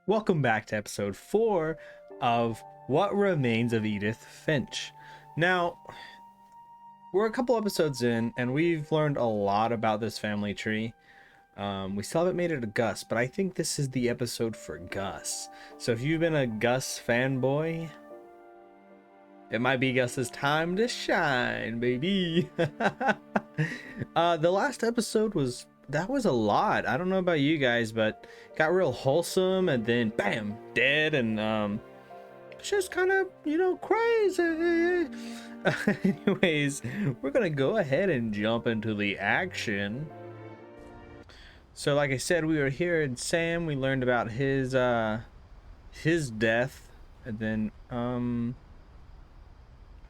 Welcome back to episode 4 of What Remains of Edith Finch. Now, we're a couple episodes in, and we've learned a lot about this family tree. We still haven't made it to Gus, but I think this is the episode for Gus. So if you've been a Gus fanboy, it might be Gus's time to shine, baby. The last episode was a lot. I don't know about you guys, but got real wholesome and then bam, dead, and it's just kind of, crazy. Anyways, we're gonna go ahead and jump into the action. So like I said, we were here in Sam. We learned about his death, and then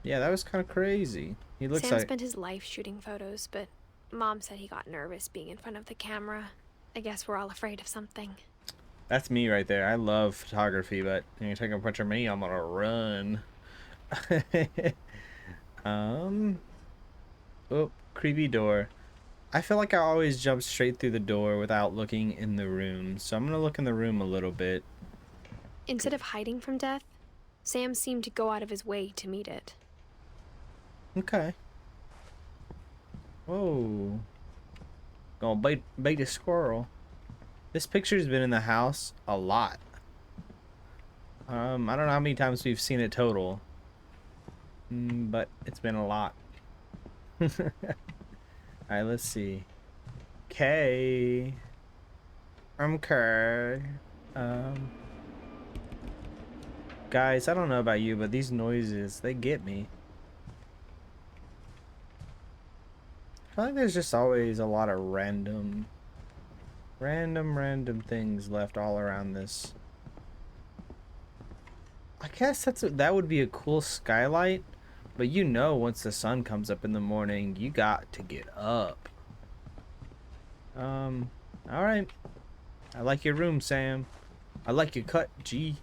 yeah, that was kind of crazy. He looks Sam like spent his life shooting photos, but Mom said he got nervous being in front of the camera. I guess we're all afraid of something. that's me right there. I love photography, but when you take a picture of me, I'm gonna run. Oh, creepy door. I feel like I always jump straight through the door without looking in the room, so I'm gonna look in the room a little bit. Instead of hiding from death, Sam seemed to go out of his way to meet it. Okay. Whoa. Gonna bait a squirrel. This picture's been in the house a lot. I don't know how many times we've seen it total, but it's been a lot. Alright, let's see. K. Okay. Guys, I don't know about you, but these noises, they get me. I feel like there's just always a lot of random things left all around this. I guess that would be a cool skylight, but once the sun comes up in the morning, you got to get up. All right. I like your room, Sam. I like your cut, G.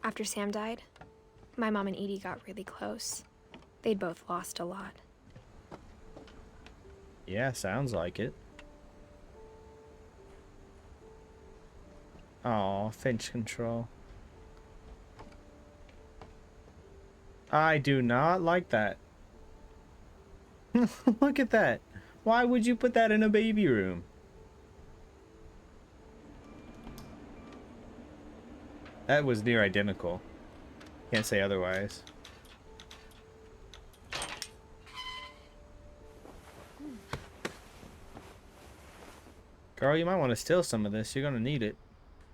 After Sam died, my mom and Edie got really close. They'd both lost a lot. Yeah, sounds like it. Oh, Finch control. I do not like that. Look at that. Why would you put that in a baby room? That was near identical. Can't say otherwise. Girl, you might want to steal some of this. You're gonna need it.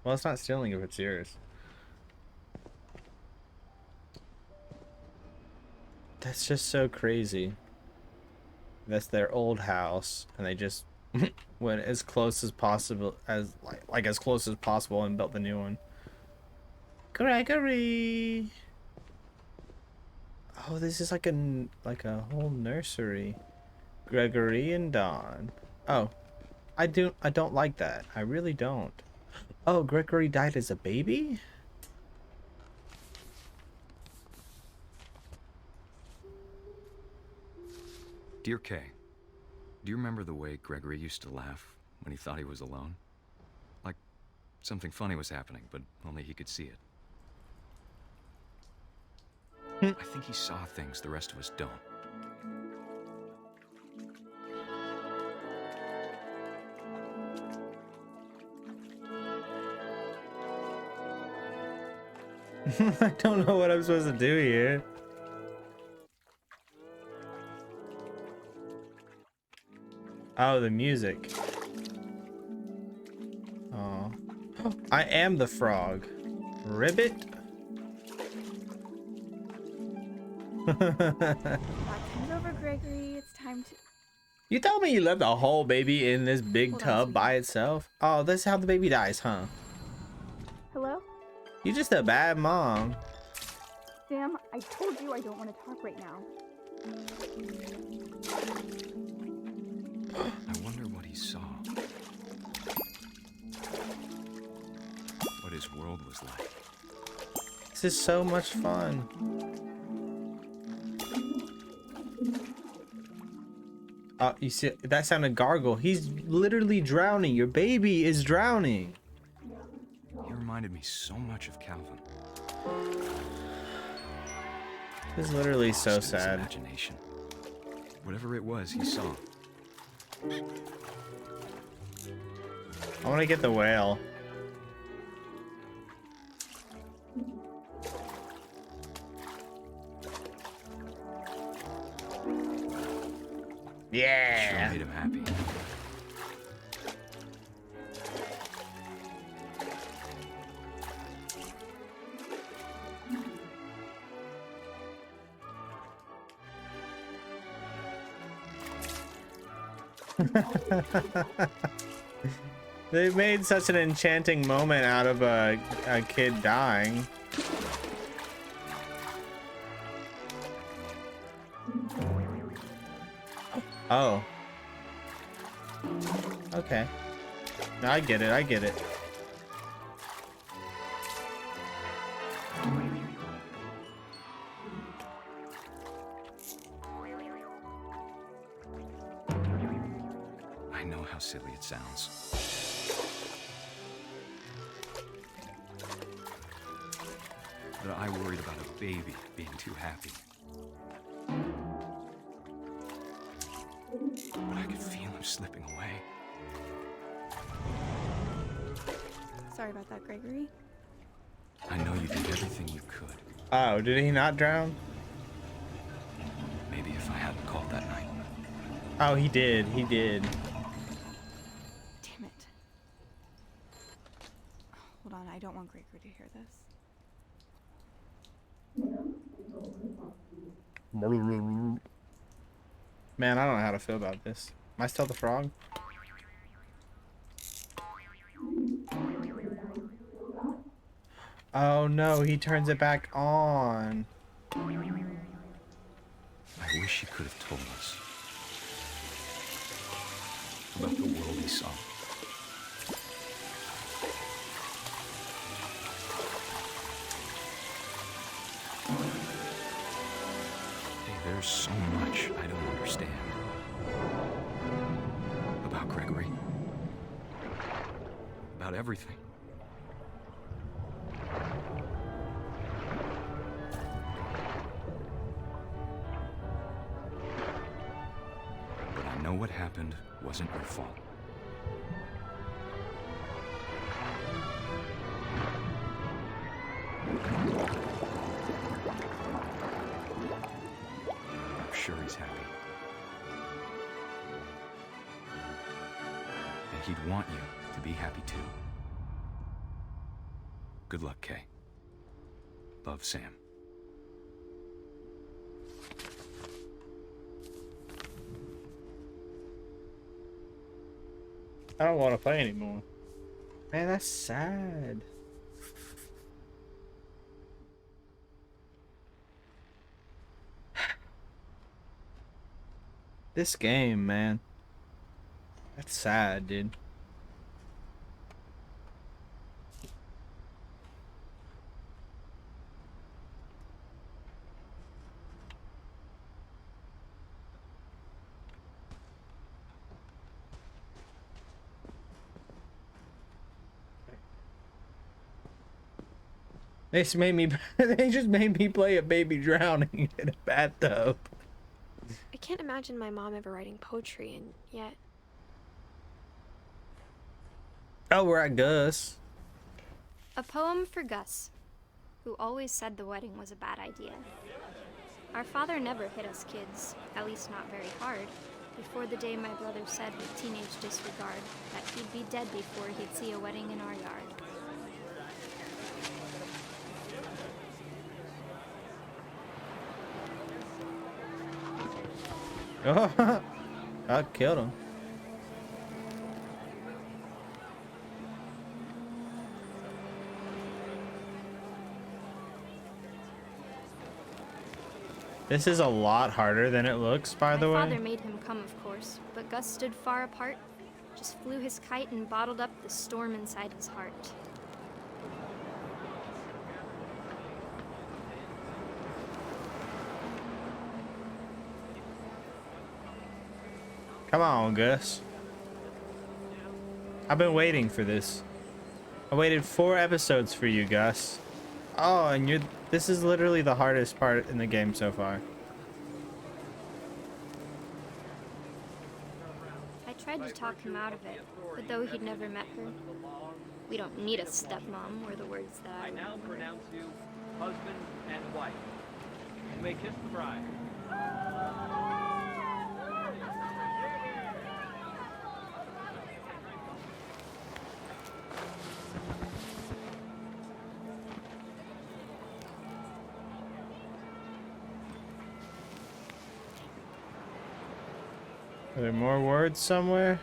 Well, it's not stealing if it's yours. That's just so crazy. That's their old house, and they just went as close as possible, as like as close as possible, and built the new one. Gregory. Oh, this is like a whole nursery. Gregory and Dawn. Oh, I don't like that. I really don't. Oh, Gregory died as a baby? Dear Kay, do you remember the way Gregory used to laugh when he thought he was alone? Like something funny was happening, but only he could see it. I think he saw things the rest of us don't. I don't know what I'm supposed to do here. Oh, the music. Oh. I am the frog. Ribbit? Watching's over, Gregory. It's time to... You told me you left a whole baby in this big Hold on, tub by sweetie. itself? Oh, this is how the baby dies, huh? Hello? You're just a bad mom. Sam, I told you I don't want to talk right now. I wonder what he saw. this world was like. This is so much fun. You see, that sounded gargle. He's literally drowning. Your baby is drowning. He reminded me so much of Calvin. This is literally so Lost in his sad. imagination. Whatever it was he saw. I want to get the whale. Sure Yeah. made him happy. They made such an enchanting moment out of a kid dying. Oh. Okay. No, I get it. I get it. I know how silly it sounds. But I worried about a baby being too happy. But I could feel him slipping away. Sorry about that, Gregory. I know you did everything you could. Oh, did he not drown? Maybe if I hadn't called that night. Oh, he did. He did. Damn it. Hold on, I don't want Gregory to hear this. Man, I don't know how to feel about this. Am I still the frog? Oh no, he turns it back on. I wish he could have told us about the world he saw. Hey, there's so much I don't understand about Gregory. About everything. But I know what happened wasn't your fault. I'm sure he's happy. And he'd want you to be happy too. Good luck, Kay. Love, Sam. I don't want to play anymore. Man, that's sad. This game, man. That's sad, dude. They just made me. They just made me play a baby drowning in a bathtub. I can't imagine my mom ever writing poetry, and yet. Oh, we're at Gus. A poem for Gus, who always said the wedding was a bad idea. Our father never hit us kids, at least not very hard, before the day my brother said with teenage disregard that he'd be dead before he'd see a wedding in our yard. Oh, I killed him. This is a lot harder than it looks, by the My way. father made him come, of course, but Gus stood far apart, just flew his kite and bottled up the storm inside his heart. Come on, Gus. I've been waiting for this. I waited 4 episodes for you, Gus. Oh, and this is literally the hardest part in the game so far. I tried to talk him out of it, but though he'd never met her, we don't need a stepmom, were the words that I now remember. pronounce you husband and wife. You may kiss the bride. Are there more words somewhere?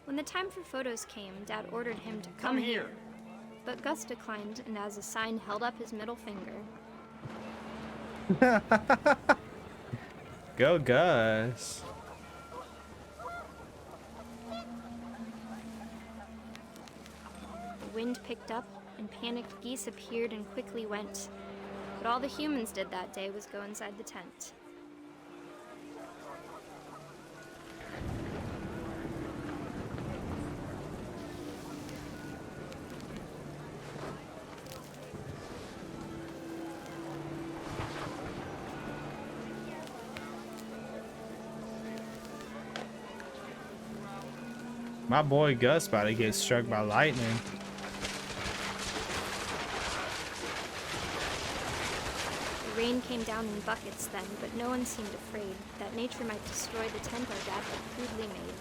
When the time for photos came, Dad ordered him to come here. But Gus declined, and as a sign held up his middle finger. Go, Gus. The wind picked up, and panicked geese appeared and quickly went. But all the humans did that day was go inside the tent. My boy Gus about to get struck by lightning. The rain came down in buckets then, but no one seemed afraid that nature might destroy the tent our dad had crudely made.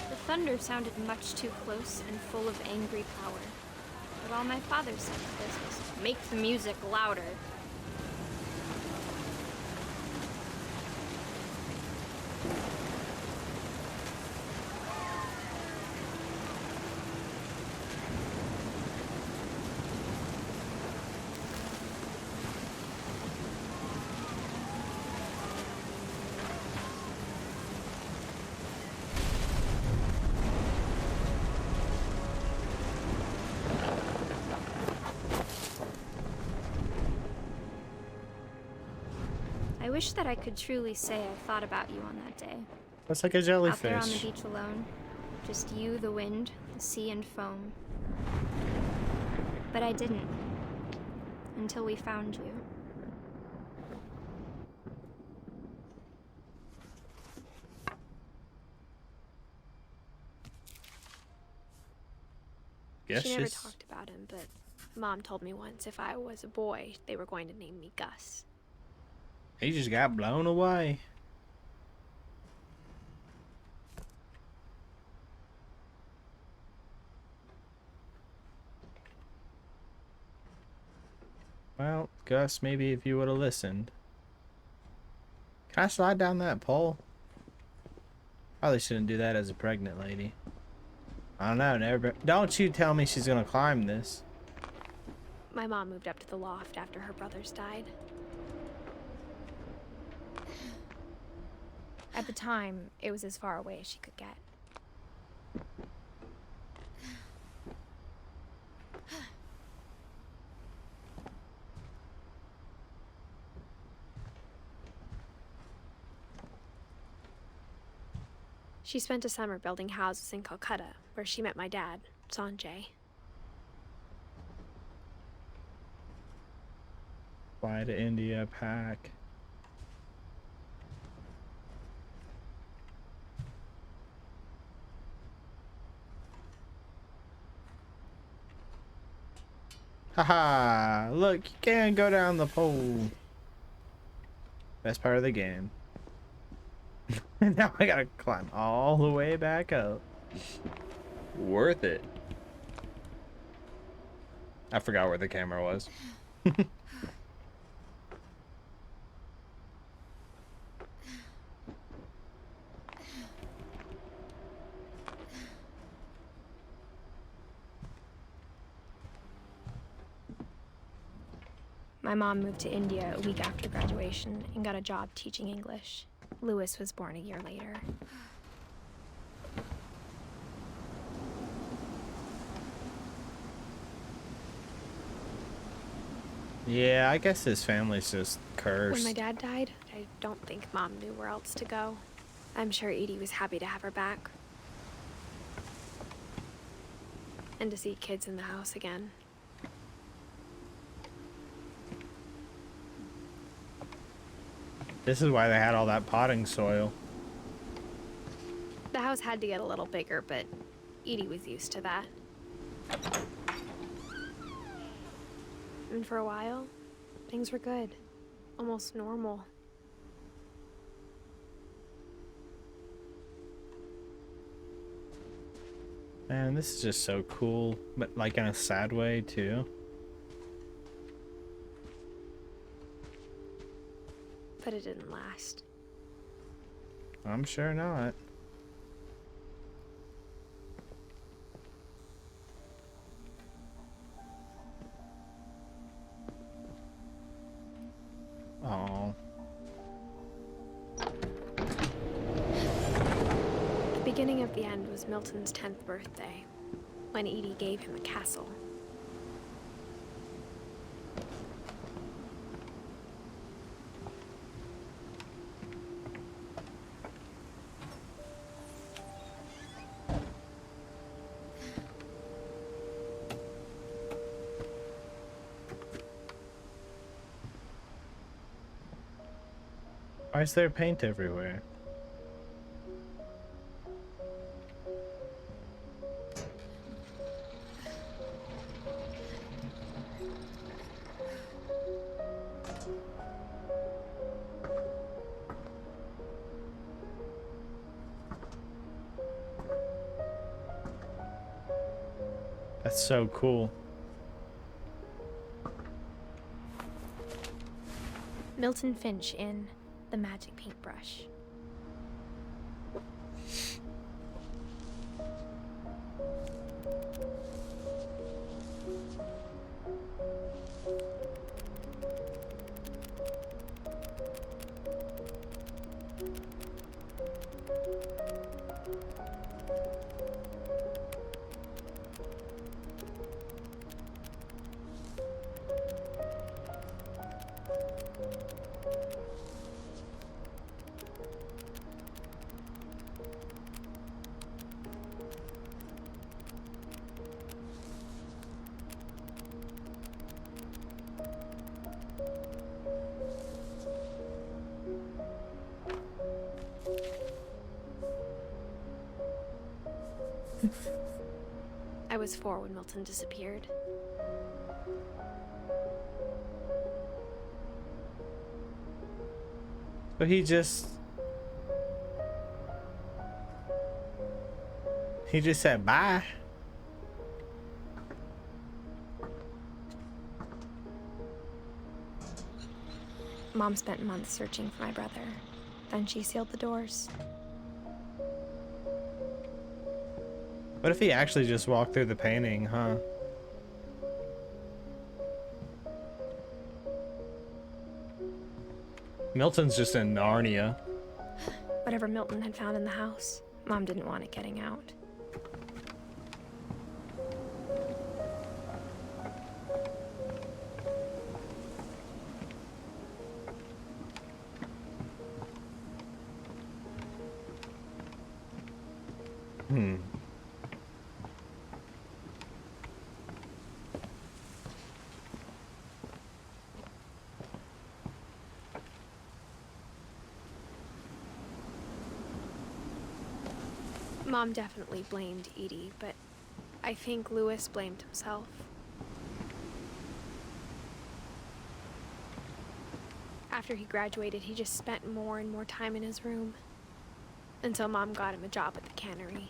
The thunder sounded much too close and full of angry power. But all my father said to this was, "Make the music louder." I wish that I could truly say I thought about you on that day. That's like a Out there on the jellyfish. beach alone. Just you, the wind, the sea, and foam. But I didn't. Until we found you. Guess She never just talked about him, but Mom told me once if I was a boy, they were going to name me Gus. he just got blown away. Well, Gus, maybe if you would have listened. Can I slide down that pole? Probably shouldn't do that as a pregnant lady. I don't know. Don't you tell me she's gonna climb this. My mom moved up to the loft after her brothers died. At the time, it was as far away as she could get. She spent a summer building houses in Calcutta, where she met my dad, Sanjay. Fly to India, pack. Haha, look, you can't go down the pole. Best part of the game. And now I gotta climb all the way back up. Worth it. I forgot where the camera was. My mom moved to India a week after graduation and got a job teaching English. Lewis was born a year later. Yeah, I guess his family's just cursed. When my dad died, I don't think Mom knew where else to go. I'm sure Edie was happy to have her back. And to see kids in the house again. This is why they had all that potting soil. The house had to get a little bigger, but Edie was used to that. And for a while, things were good. Almost normal. Man, this is just so cool, but like in a sad way too. But it didn't last. I'm sure not. Oh. The beginning of the end was Milton's 10th birthday, when Edie gave him a castle. Why is there paint everywhere? That's so cool. Milton Finch in The Magic Paintbrush. I was 4 when Milton disappeared. But he just said bye. Mom spent months searching for my brother. Then she sealed the doors. What if he actually just walked through the painting, huh? Milton's just in Narnia. Whatever Milton had found in the house, Mom didn't want it getting out. Mom definitely blamed Edie, but I think Lewis blamed himself. after he graduated, he just spent more and more time in his room. Until Mom got him a job at the cannery.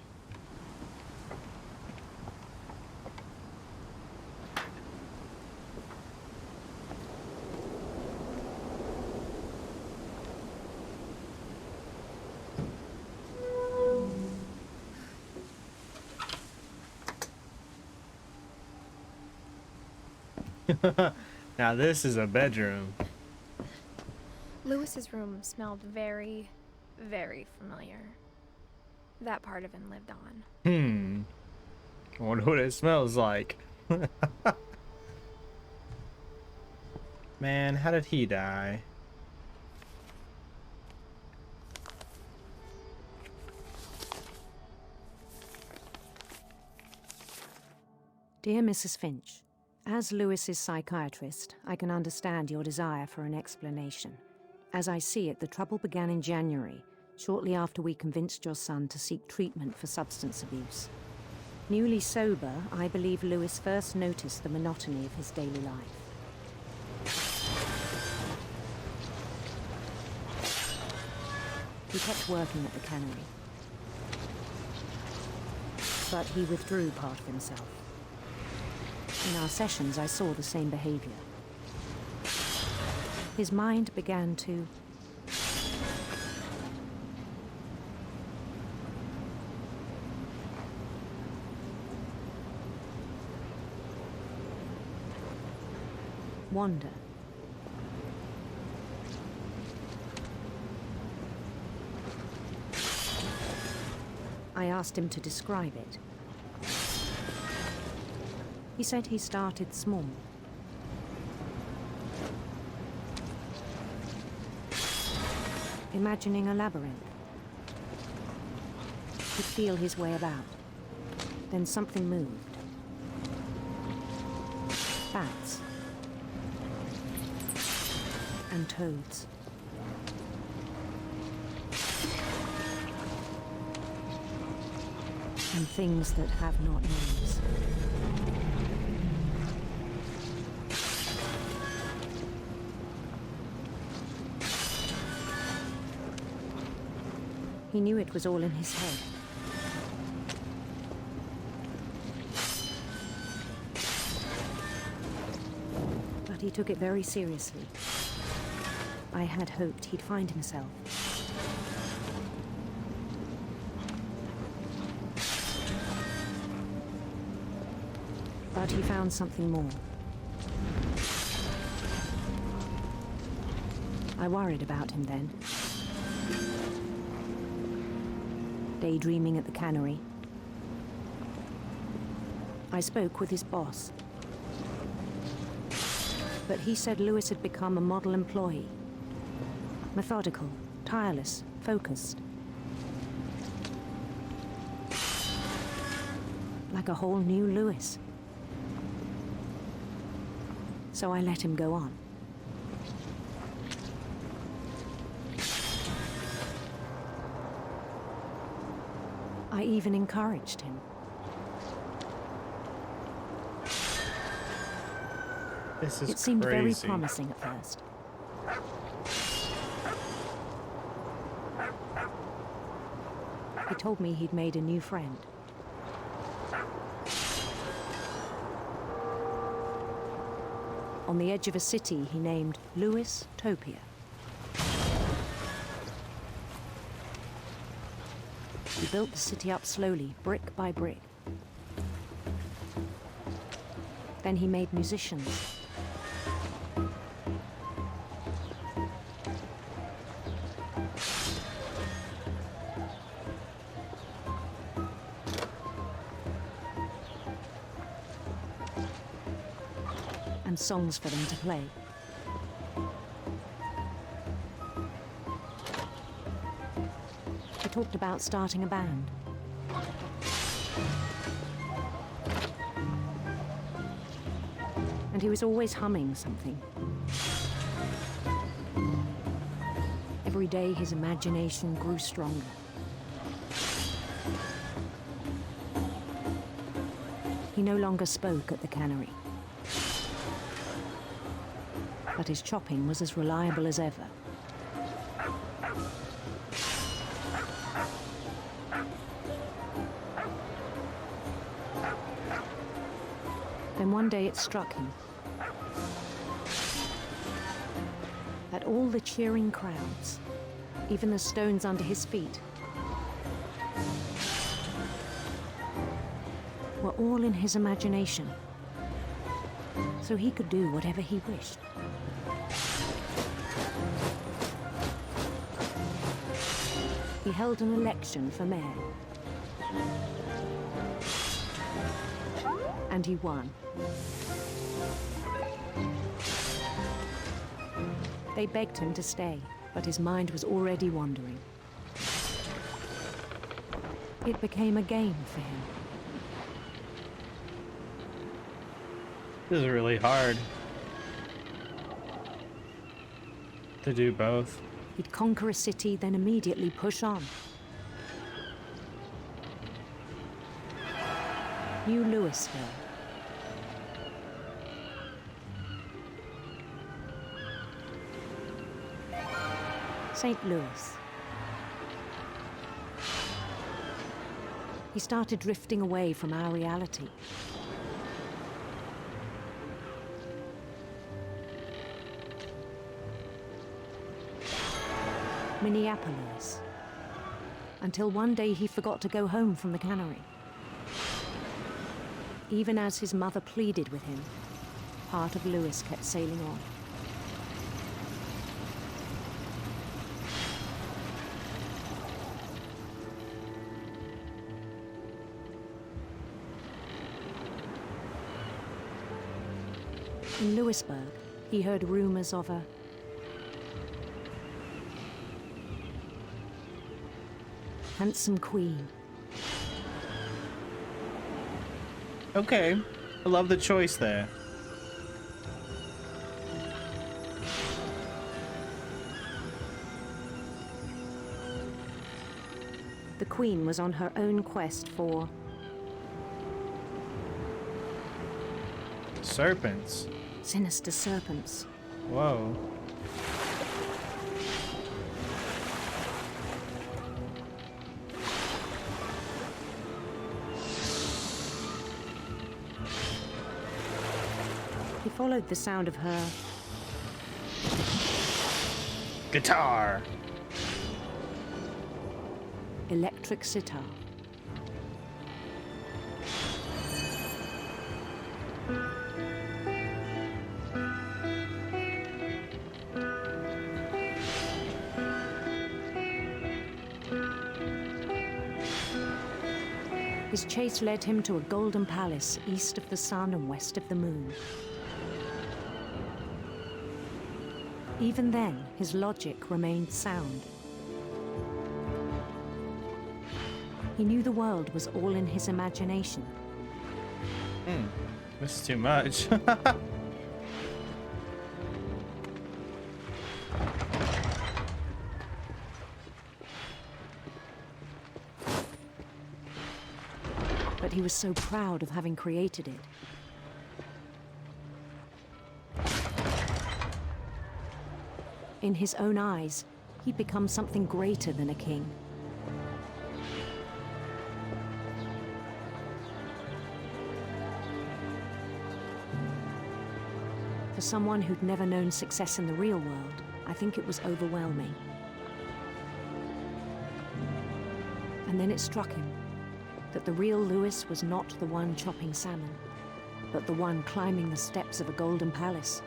Now this is a bedroom. Lewis's room smelled very, very familiar. That part of him lived on. I wonder what it smells like. Man, how did he die? Dear Mrs. Finch, as Lewis's psychiatrist, I can understand your desire for an explanation. As I see it, the trouble began in January, shortly after we convinced your son to seek treatment for substance abuse. Newly sober, I believe Lewis first noticed the monotony of his daily life. He kept working at the cannery, but he withdrew part of himself. In our sessions, I saw the same behavior. His mind began to wander. I asked him to describe it. He said he started small. Imagining a labyrinth. Could feel his way about. Then something moved. Bats. And toads. And things that have not names. He knew it was all in his head. But he took it very seriously. I had hoped he'd find himself. But he found something more. I worried about him then. Daydreaming at the cannery. I spoke with his boss. But he said Lewis had become a model employee. Methodical, tireless, focused. Like a whole new Lewis. So I let him go on. I even encouraged him. This is It seemed very crazy. promising at first. He told me he'd made a new friend. On the edge of a city he named Lewis Topia. He built the city up slowly, brick by brick. Then he made musicians. And songs for them to play. He talked about starting a band. And he was always humming something. Every day his imagination grew stronger. He no longer spoke at the cannery. but his chopping was as reliable as ever. Then one day it struck him that all the cheering crowds, even the stones under his feet, were all in his imagination, so he could do whatever he wished. He held an election for mayor, and he won. They begged him to stay, but his mind was already wandering. It became a game for him. This is really hard to do both. He'd conquer a city, then immediately push on. New Louisville. St. Louis. He started drifting away from our reality. Minneapolis. Until one day he forgot to go home from the cannery. Even as his mother pleaded with him, part of Louis kept sailing on. In Louisburg, he heard rumors of a handsome queen. Okay, I love the choice there. The queen was on her own quest for Serpents. sinister serpents. Whoa. He followed the sound of her Guitar. electric sitar. His chase led him to a golden palace east of the sun and west of the moon. Even then, his logic remained sound. He knew the world was all in his imagination. This is too much. But he was so proud of having created it. In his own eyes, he'd become something greater than a king. For someone who'd never known success in the real world, I think it was overwhelming. And then it struck him that the real Louis was not the one chopping salmon, but the one climbing the steps of a golden palace.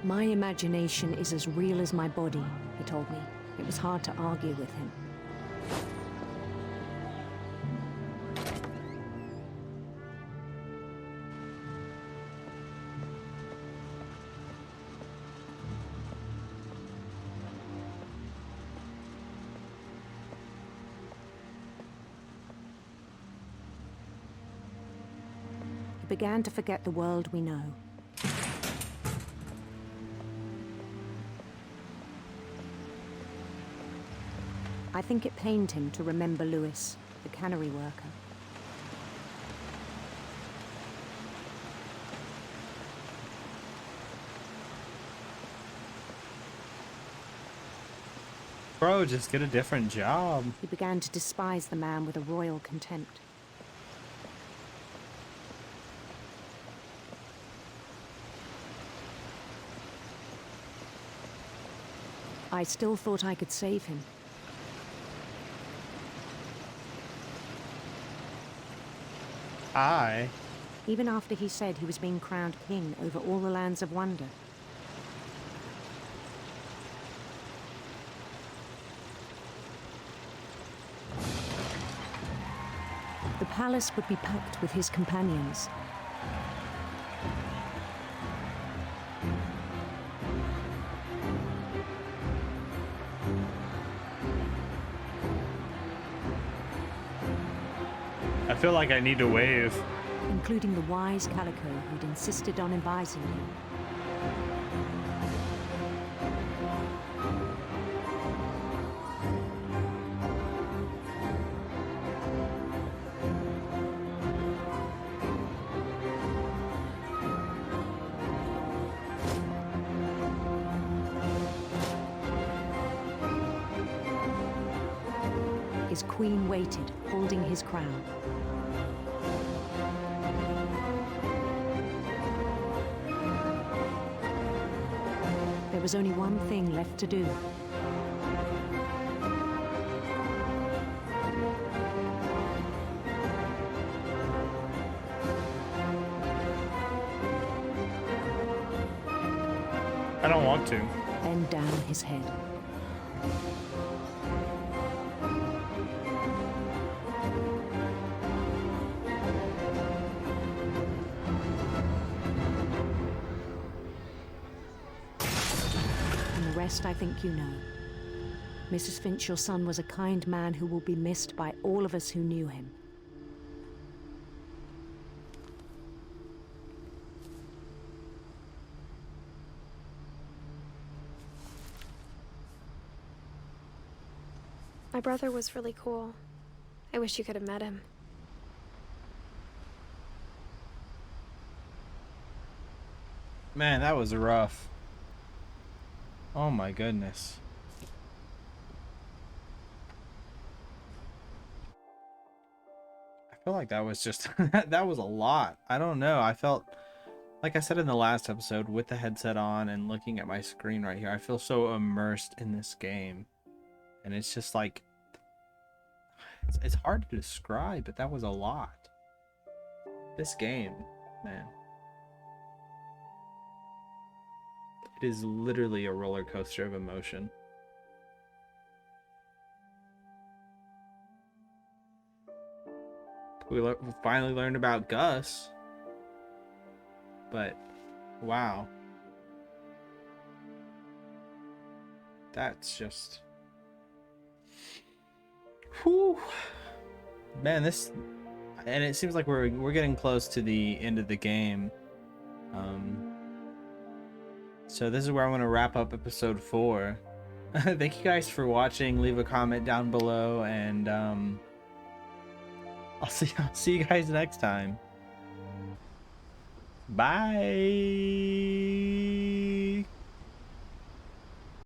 My imagination is as real as my body, he told me. It was hard to argue with him. He began to forget the world we know. I think it pained him to remember Louis, the cannery worker. Bro, just get a different job. He began to despise the man with a royal contempt. I still thought I could save him. Even after he said he was being crowned king over all the lands of wonder. The palace would be packed with his companions. I feel like I need to wave. Including the wise Calico who'd insisted on advising him. His queen waited, holding his crown. There was only one thing left to do. I don't want to. Bend down his head. And the rest I think you know. Mrs. Finch, your son was a kind man who will be missed by all of us who knew him. My brother was really cool. I wish you could have met him. Man, that was rough. Oh my goodness. I feel like that was just that was a lot. I don't know. I felt like I said in the last episode with the headset on and looking at my screen right here, I feel so immersed in this game. And it's just like it's hard to describe, but that was a lot. This game, man. It is literally a roller coaster of emotion. We finally learned about Gus. But, wow. That's just... Whew. Man, this... And it seems like we're getting close to the end of the game. So this is where I'm going to wrap up episode 4. Thank you guys for watching. Leave a comment down below, and I'll see you guys next time. Bye.